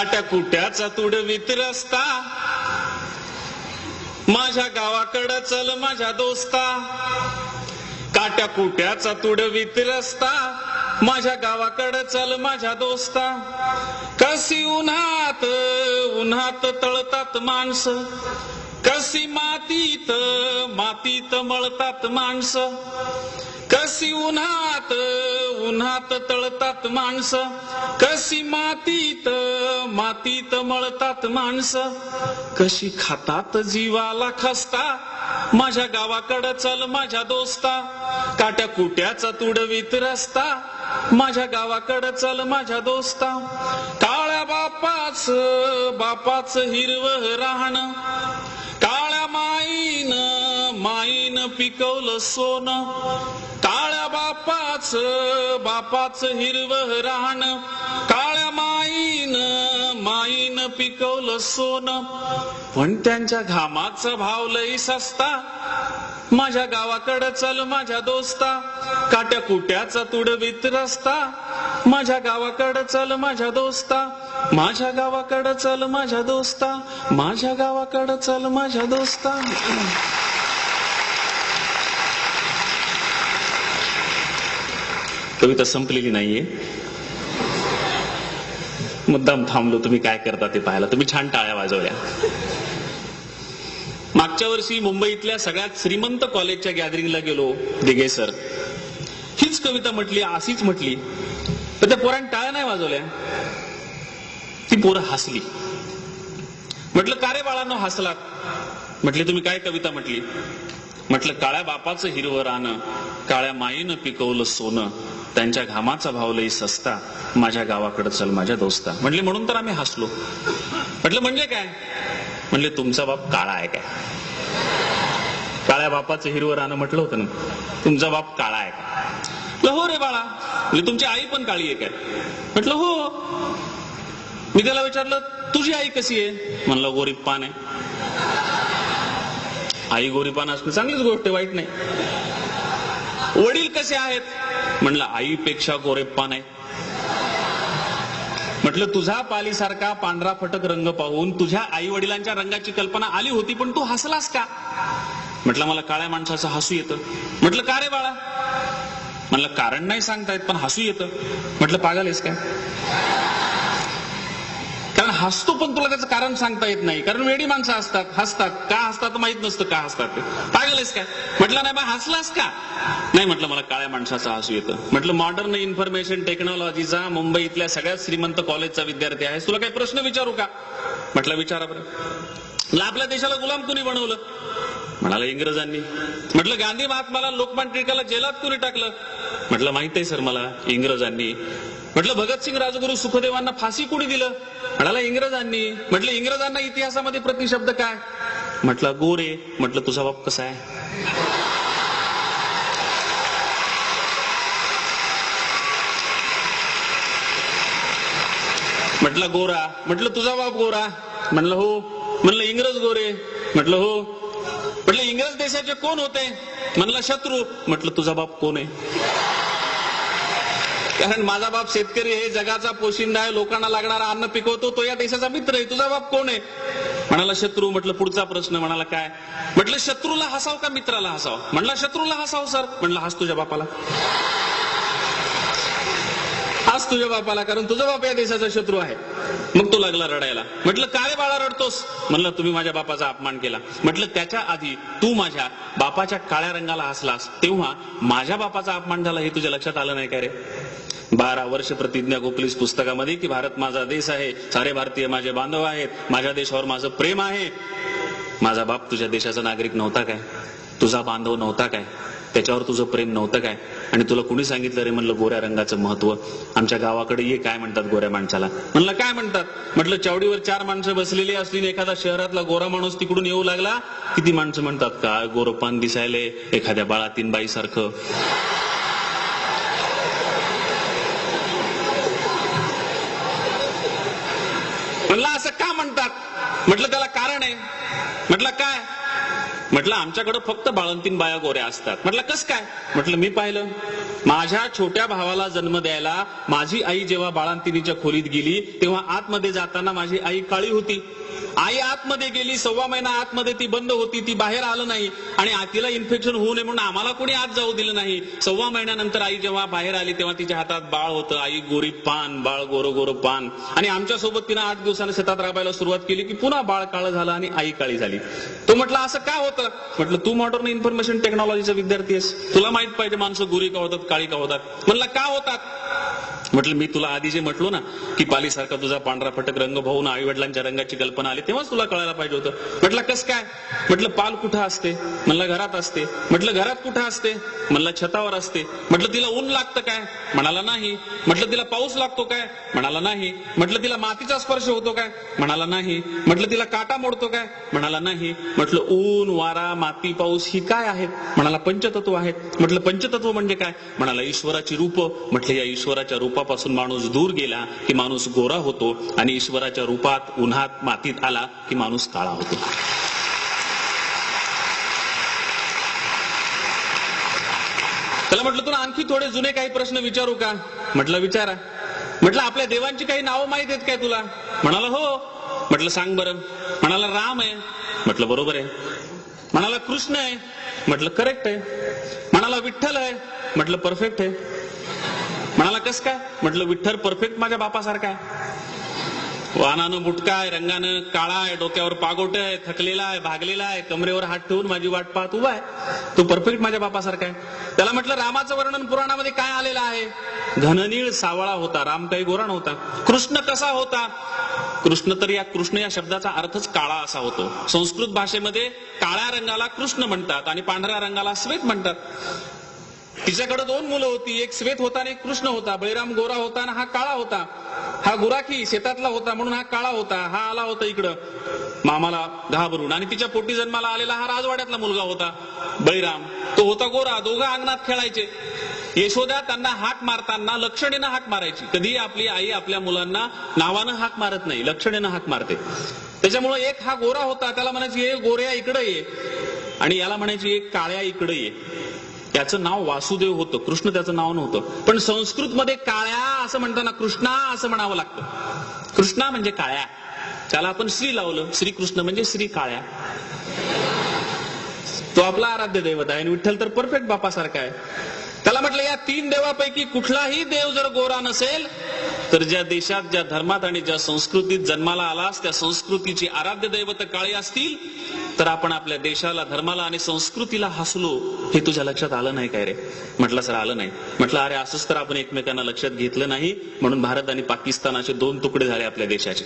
काट्या कुट्याचा तुडवीत रस्ता, माझ्या गावाकडं चल माझ्या दोस्ता. काट्या कुट्याचा तुडवीत रस्ता, माझ्या गावाकडं चल माझ्या दोस्ता. कशी उन्हात उन्हात तळतात माणसं, कशी मातीत मातीत मळतात माणसं. कशी उन्हात उन्हात तळतात माणसं, कशी मातीत मातीत मळतात माणसं. कशी खातात जीवाला खस्ता, माझ्या गावाकडं चल माझ्या दोस्ता. काट्या कुट्याचा तुडवीत रस्ता, माझ्या गावाकडं चल माझ्या दोस्ता. काळ्या बापाच हिरवं राहणं, काळ्या माईन पिकवलं सोनं. काळ्या बापाच हिरवं राहणं, काळ्या माईन पिकवलं सोनं. पण त्यांच्या घामाचा भाव लई सस्ता, माझ्या गावाकडं चल माझ्या दोस्ता. काट्या कुट्याचा तुडवीत रस्ता, माझ्या गावाकडं चल माझ्या दोस्ता. माझ्या गावाकडं चल माझ्या दोस्ता, माझ्या गावाकडं चल माझ्या दोस्ता. कविता संपलेली नाहीये, मुद्दाम थांबलो तुम्ही काय करता ते पाहायला. तुम्ही छान टाळ्या वाजवल्या. मागच्या वर्षी मुंबईतल्या सगळ्यात श्रीमंत कॉलेजच्या गॅदरिंगला गेलो, दिघे सर. हीच कविता म्हटली, अशीच म्हटली, पण त्या पोरांनी टाळ्या नाही वाजवल्या. ती पोरं हसली. म्हटलं का रे बाळांनो हसलात? म्हटले तुम्ही काय कविता म्हटली? म्हटलं काळ्या बापाचं हिरवं रानं, काळ्या माईनं पिकवलं सोनं. त्यांच्या घामाचा भाव लई सस्ता, माझ्या गावाकडं चल माझ्या दोस्ता. म्हटले म्हणून तर आम्ही हसलो. म्हटलं म्हणजे काय? म्हणले तुमचा बाप काळा आहे काय? काळ्या बापाचं हिरवं रानं म्हटलं होतं ना, तुमचा बाप काळा आहे का? म्हटलं हो रे बाळा. म्हणजे तुमची आई पण काळी आहे काय? म्हटलं हो. मी त्याला विचारलं तुझी आई कशी आहे? म्हणलं गोरीपान आहे. आई गोरीपान असणं चांगलीच गोष्ट आहे, वाईट नाही. वडील कसे आहेत? म्हणलं आईपेक्षा गोरेपान आहे. म्हटलं तुझा पालीसारखा पांढरा फटक रंग पाहून तुझ्या आई वडिलांच्या रंगाची कल्पना आली होती, पण तू हसलास का? म्हटलं मला काळ्या माणसाचं हसू येतं. म्हटलं का रे बाळा? म्हणलं कारण नाही सांगता येत, पण हसू येतं. म्हटलं पागल आहेस काय? कारण हसतो पण तुला त्याचं कारण सांगता येत नाही, कारण वेडी माणसं असतात, हसतात. का हसतात माहित नसतं, का हसतात ते. पागल आहेस काय? म्हटलं नाही बा, हसलास का? नाही म्हटलं मला काळ्या माणसाचं हसू येतं. म्हटलं मॉडर्न इन्फॉर्मेशन टेक्नॉलॉजीचा मुंबईतल्या सगळ्यात श्रीमंत कॉलेजचा विद्यार्थी आहेस, तुला काही प्रश्न विचारू का? म्हटलं विचारा बरं. आपल्या देशाला गुलाम कुणी बनवलं? म्हणाला इंग्रजांनी. म्हटलं गांधी महात्माला लोकमान्य टिळकाला जेलात कुणी टाकलं? म्हटलं माहित आहे सर मला, इंग्रजांनी. म्हटलं भगतसिंग राजगुरू सुखदेवांना फाशी कुणी दिलं? म्हणाला इंग्रजांनी. म्हटलं इंग्रजांना इतिहासामध्ये प्रतिशब्द काय? म्हटलं गोरे. म्हटलं तुझा बाप कसा आहे? म्हटलं गोरा. म्हटलं तुझा बाप गोरा? म्हणलं हो. म्हणलं इंग्रज गोरे? म्हटलं हो. म्हटलं इंग्रज देशाचे कोण होते? म्हणलं शत्रू. म्हटलं तुझा बाप कोण आहे? कारण माझा बाप शेतकरी आहे, जगाचा पोशिंदा आहे, लोकांना लागणारा अन्न पिकवतो, तो या देशाचा मित्र आहे. तुझा बाप कोण आहे? म्हणाला शत्रू. म्हटलं पुढचा प्रश्न. म्हणाला काय? म्हटलं शत्रूला हसाव का मित्राला हसाव? म्हणला शत्रूला हसाव सर. म्हणलं हस तुझ्या बापाला. हस तुझ्या बापाला, कारण तुझा बाप या देशाचा शत्रू आहे. मग तो लागला रडायला. म्हटलं का रे बाळा रडतोस? म्हणलं तुम्ही माझ्या बापाचा अपमान केला. म्हटलं त्याच्या आधी तू माझ्या बापाच्या काळ्या रंगाला हसलास, तेव्हा माझ्या बापाचा अपमान झाला हे तुझ्या लक्षात आलं नाही का रे? 12 वर्ष प्रतिज्ञा गोपलीस पुस्तकामध्ये की भारत माझा देश आहे, सारे भारतीय माझे बांधव आहेत, माझ्या देशावर माझं प्रेम आहे. माझा बाप तुझ्या देशाचा नागरिक नव्हता काय? तुझा बांधव नव्हता काय? त्याच्यावर तुझं प्रेम नव्हतं काय? आणि तुला कुणी सांगितलं रे म्हणलं गोऱ्या रंगाचं महत्व? आमच्या गावाकडे ये, काय म्हणतात गोऱ्या माणसाला? म्हणलं काय म्हणतात? म्हटलं चावडीवर 4 माणसं बसलेली असली, एखादा शहरातला गोरा माणूस तिकडून येऊ लागला, किती माणसं म्हणतात काय गोरपान दिसायले, एखाद्या बाळातीन बाई सारखं. म्हणलं असं का म्हणतात? म्हटलं त्याला कारण आहे. म्हटलं काय? म्हटलं आमच्याकडे फक्त बाळंतीण बाया गोऱ्या असतात. म्हटलं कस काय? म्हटलं मी पाहिलं, माझ्या छोट्या भावाला जन्म द्यायला माझी आई जेव्हा बाळंतिणीच्या खोलीत गेली तेव्हा आतमध्ये जाताना माझी आई काळी होती. आई आतमध्ये गेली, 1.25 महिना आतमध्ये ती बंद होती, ती बाहेर आलं नाही आणि तिला इन्फेक्शन होऊ नये म्हणून आम्हाला कोणी आत जाऊ दिलं नाही. 1.25 महिन्यानंतर आई जेव्हा बाहेर आली तेव्हा तिच्या हातात बाळ होतं. आई गोरी पान, बाळ गोरं गोरं पान. आणि आमच्यासोबत तिनं 8 दिवसांनी शेतात राबायला सुरुवात केली की पुन्हा बाळ काळं झालं आणि आई काळी झाली. तो म्हटलं असं का होतं? म्हटलं तू मॉडर्न इन्फॉर्मेशन टेक्नॉलॉजीचा विद्यार्थी आहेस, तुला माहित पाहिजे माणसं गोरी का होतात, काळी का होतात. म्हणलं का होतात? म्हटलं मी तुला आधी जे म्हटलो ना की पालीसारखा तुझा पांढरा फटक रंग भाऊन आई वडिलांच्या रंगाची कल्पना आली तेव्हाच तुला कळायला पाहिजे होतं. म्हटलं कस काय? म्हटलं पाल कुठं असते? म्हणलं घरात असते. म्हटलं घरात कुठं असते? म्हणलं छतावर असते. म्हटलं तिला ऊन लागतं काय? म्हणाला नाही. म्हटलं तिला पाऊस लागतो काय? म्हणाला नाही. म्हटलं तिला मातीचा स्पर्श होतो काय? म्हणाला नाही. म्हटलं तिला काटा मोडतो काय? म्हणाला नाही. म्हटलं ऊन, वारा, माती, पाऊस ही काय आहेत? म्हणाला पंचतत्व आहेत. म्हटलं पंचतत्व म्हणजे काय? म्हणाला ईश्वराची रूप. म्हटलं या ईश्वराच्या रूपापासून माणूस दूर गेला की माणूस गोरा होतो आणि ईश्वराच्या रूपात उन्हात मातीत आला की माणूस काळा होतो. त्याला म्हटलं तुला आणखी थोडे जुने काही प्रश्न विचारू का? म्हटलं विचारा. म्हटलं आपल्या देवांची काही नावं माहित आहेत काय तुला? म्हणाला हो. म्हटलं सांग बरं. म्हणाला राम आहे. म्हटलं बरोबर आहे. म्हणाला कृष्ण आहे. म्हटलं करेक्ट आहे. म्हणाला विठ्ठल आहे. म्हटलं परफेक्ट आहे. म्हणाला कस काय? म्हटलं विठ्ठल परफेक्ट माझ्या बापासारखा आहे. वाहनानं बुटका आहे, रंगानं काळा आहे, डोक्यावर पागोट आहे, थकलेला आहे, भागलेला आहे, कमरेवर हात ठेवून माझी वाट पाहत उभा आहे. तो परफेक्ट माझ्या बापासारखा आहे. त्याला म्हटलं रामाचं वर्णन पुराणामध्ये काय आलेलं आहे? घननीळ सावळा होता, राम काही गोरा नव्हता. कृष्ण कसा होता? कृष्ण तर या कृष्ण या शब्दाचा अर्थच काळा असा होतो. संस्कृत भाषेमध्ये काळ्या रंगाला कृष्ण म्हणतात आणि पांढऱ्या रंगाला श्वेत म्हणतात. तिच्याकडे 2 मुलं होती, एक श्वेत होता आणि एक कृष्ण होता. बळीराम गोरा होता आणि हा काळा होता. हा गुराखी शेतातला होता म्हणून हा काळा होता. हा आला होता इकडं मामाला घाबरून आणि तिच्या पोटी जन्माला आलेला हा राजवाड्यातला मुलगा होता बळीराम. तो होता गोरा. दोघं अंगणात खेळायचे. यशोदा त्यांना हाक मारताना लक्षणेनं हाक मारायची. कधी आपली आई आपल्या मुलांना नावानं हाक मारत नाही, लक्षणेनं हाक मारते. त्याच्यामुळे एक हा गोरा होता, त्याला म्हणायची ये गोऱ्या इकडे ये, आणि याला म्हणायची एक काळ्या इकडे ये. त्याचं नाव वासुदेव होतं, कृष्ण त्याचं नाव नव्हतं. पण संस्कृत मध्ये काळ्या असं म्हणताना कृष्णा असं म्हणावं लागतं. कृष्णा म्हणजे काळ्या. त्याला आपण श्री लावलं. श्रीकृष्ण म्हणजे श्री काळ्या. तो आपला आराध्य दैवत आहे आणि विठ्ठल तर परफेक्ट बापासारखा आहे. त्याला म्हटलं या 3 देवापैकी कुठलाही देव जर गोरा नसेल तर ज्या देशात, ज्या धर्मात आणि ज्या संस्कृतीत जन्माला आलास त्या संस्कृतीची आराध्य दैवत काळी असतील तर आपण आपल्या देशाला, धर्माला आणि संस्कृतीला हसलो. हे तुझ्या लक्षात आलं नाही काय रे? म्हटलं सर आलं नाही. म्हटलं अरे असंच तर आपण एकमेकांना लक्षात घेतलं नाही म्हणून भारत आणि पाकिस्तान असे 2 तुकडे झाले आपल्या देशाचे.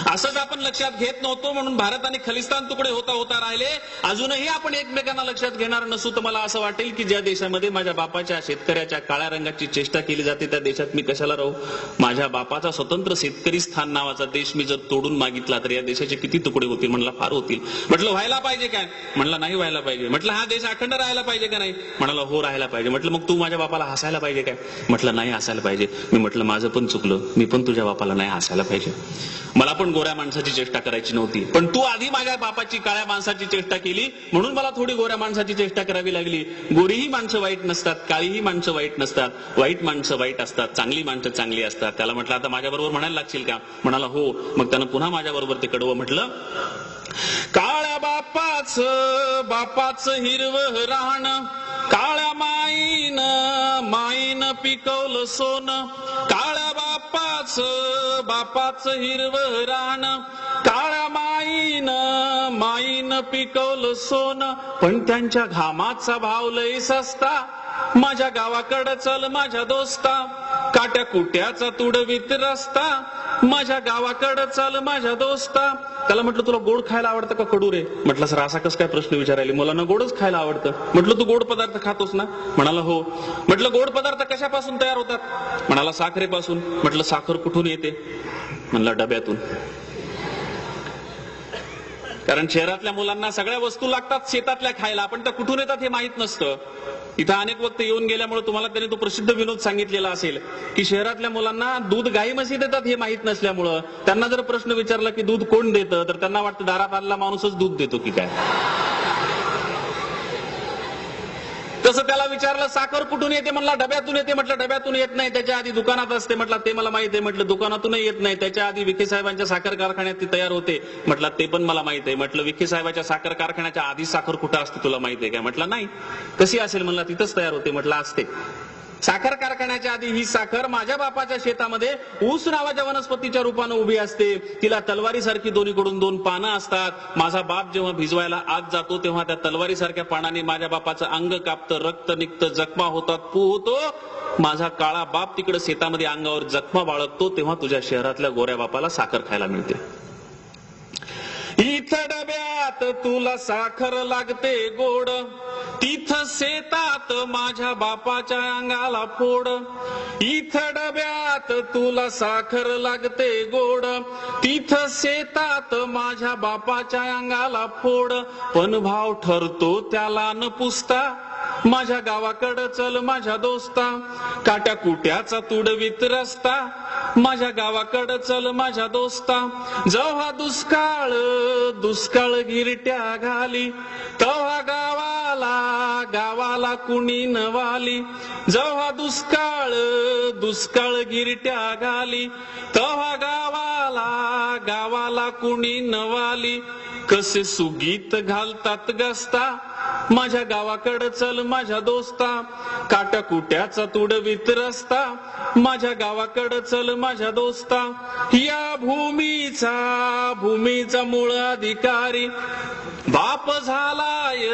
असंच आपण लक्षात घेत नव्हतो म्हणून भारत आणि खलिस्तान तुकडे होता होता राहिले. अजूनही आपण एकमेकांना लक्षात घेणार नसू तर मला असं वाटेल की ज्या देशामध्ये माझ्या बापाच्या शेतकऱ्याच्या काळ्या रंगाची चेष्टा केली जाते त्या देशात मी कशाला राहू? माझ्या बापाचा स्वतंत्र शेतकरी स्थान नावाचा देश मी जर तोडून मागितला तर या देशाचे किती तुकडे होतील? म्हणला फार होतील. म्हटलं व्हायला पाहिजे काय? म्हणला नाही व्हायला पाहिजे. म्हटलं हा देश अखंड राहायला पाहिजे का नाही? म्हणाला हो राहायला पाहिजे. म्हटलं मग तू माझ्या बापाला हसायला पाहिजे काय? म्हटलं नाही हसायला पाहिजे. मी म्हटलं माझं पण चुकलं, मी पण तुझ्या बापाला नाही हसायला पाहिजे. मला पण गोऱ्या माणसाची चेष्टा करायची नव्हती, पण तू आधी माझ्या बापाची काळ्या माणसाची चेष्टा केली म्हणून मला थोडी गोऱ्या माणसाची चेष्टा करावी लागली. गोरीही माणसं वाईट नसतात, काळीही माणसं वाईट नसतात, वाईट माणसं वाईट असतात, चांगली माणसं चांगली असतात. त्याला म्हटलं आता माझ्या बरोबर म्हणायला लागशील का? म्हणाला हो. मग त्यानं पुन्हा माझ्या बरोबर ते कडवं म्हटलं. काळ्या बापाचं हिरवं राहणं, काळ्या माईनं पिकवलं सोनं. काळ्या बापाचं हिरवं राहणं, काळ्या माईनं पिकवलं सोनं. पण त्यांच्या घामाचा भाव लय सस्ता, माझ्या गावाकडं चल माझ्या दोस्ता. काट्या कुट्याचा तुडवीत रस्ता, माझ्या गावाकडं चल माझ्या दोस्ता. त्याला म्हटलं तुला गोड खायला आवडतं का कडू रे? म्हटलं सर असा कसं काय प्रश्न विचारायला? मला ना गोडच खायला आवडतं. म्हटलं तू गोड पदार्थ खातोस ना? म्हणाला हो. म्हटलं गोड पदार्थ कशापासून तयार होतात? म्हणाला साखरेपासून. म्हटलं साखर कुठून येते? म्हणला डब्यातून. कारण शहरातल्या मुलांना सगळ्या वस्तू लागतात शेतातल्या खायला, पण त्या कुठून येतात हे माहित नसतं. इथं अनेक वक्त येऊन गेल्यामुळे तुम्हाला त्यांनी तो प्रसिद्ध विनोद सांगितलेला असेल की शहरातल्या मुलांना दूध गाई म्हशी देतात हे माहित नसल्यामुळं त्यांना जर प्रश्न विचारला की दूध कोण देतं तर त्यांना वाटतं दारात आलेला माणूसच दूध देतो की काय. तसं त्याला विचारलं साखर कुठून येते, म्हणला डब्यातून येते. म्हटलं डब्यातून येत नाही, त्याच्या आधी दुकानात असते. म्हटलं ते मला माहित आहे. म्हटलं दुकानातूनही येत नाही, त्याच्या आधी विखे साहेबांच्या साखर कारखान्यात ती तयार होते. म्हटलं ते पण मला माहित आहे. म्हटलं विखे साहेबांच्या साखर कारखान्याच्या आधी साखर कुठं असते तुला माहित आहे का? म्हटलं नाही. कशी असेल? म्हणला तिथंच तयार होते. म्हटलं असते. साखर कारखान्याच्या आधी ही साखर माझ्या बापाच्या शेतामध्ये ऊस नावाच्या वनस्पतीच्या रूपानं उभी असते. तिला तलवारीसारखी दोन्हीकडून दोन पानं असतात. माझा बाप जेव्हा भिजवायला आत जातो तेव्हा त्या तलवारीसारख्या पानाने माझ्या बापाचं अंग कापतं, रक्त निघतं, जखमा होतात, पू होतो. माझा काळा बाप तिकडे शेतामध्ये अंगावर जखमा बाळगतो तेव्हा तुझ्या शहरातल्या गोऱ्या बापाला साखर खायला मिळते. इथं डब्यात तुला साखर लागते गोड, तिथं शेतात माझ्या बापाच्या अंगाला फोड. इथं डब्यात तुला साखर लागते गोड, तिथं शेतात माझ्या बापाच्या अंगाला फोड. पण भाव ठरतो त्याला न पुसता, माझ्या गावाकडं चल माझ्या दोस्ता. काट्या कुट्याचा तुडवीत रस्ता, माझ्या गावाकडं चल माझ्या दोस्ता. जेव्हा दुष्काळ दुष्काळ गिरट्या घाली, तेव्हा गावाला कुणी नवाली. जेव्हा दुष्काळ दुष्काळ गिरट्या घाली, तेव्हा गावाला कुणी नवाली. कसे सुगीत घालतात गस्ता, माझ्या गावाकडं चल माझ्या दोस्ता. काट्या कुट्याचा तुडवीत रस्ता, माझ्या गावाकडं चल माझ्या दोस्ता. या भूमीचा मूळ अधिकारी बाप झालाय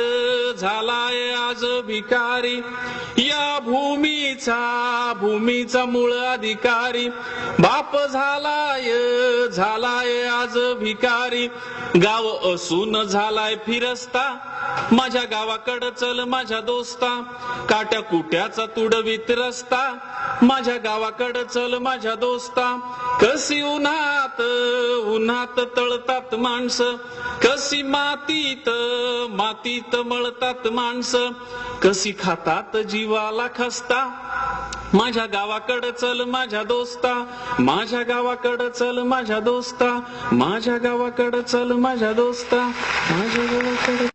आज भिकारी. या भूमीचा मूळ अधिकारी बाप झालाय आज भिकारी. गाव असून झालाय फिरस्ता, माझ्या गावाकडं चल माझ्या दोस्ता. काट्या कुट्याचा तुडवीत रस्ता, माझ्या गावाकडं चल माझ्या दोस्ता. कशी उन्हात तळतात माणसं, कशी मातीत मळतात माणसं. कशी खातात जीवाला खस्ता, माझ्या गावाकडं चल माझ्या दोस्ता. माझ्या गावाकडं चल माझ्या दोस्ता. माझ्या गावाकडं चल माझ्या दोस्ता. माझ्या गावाकडं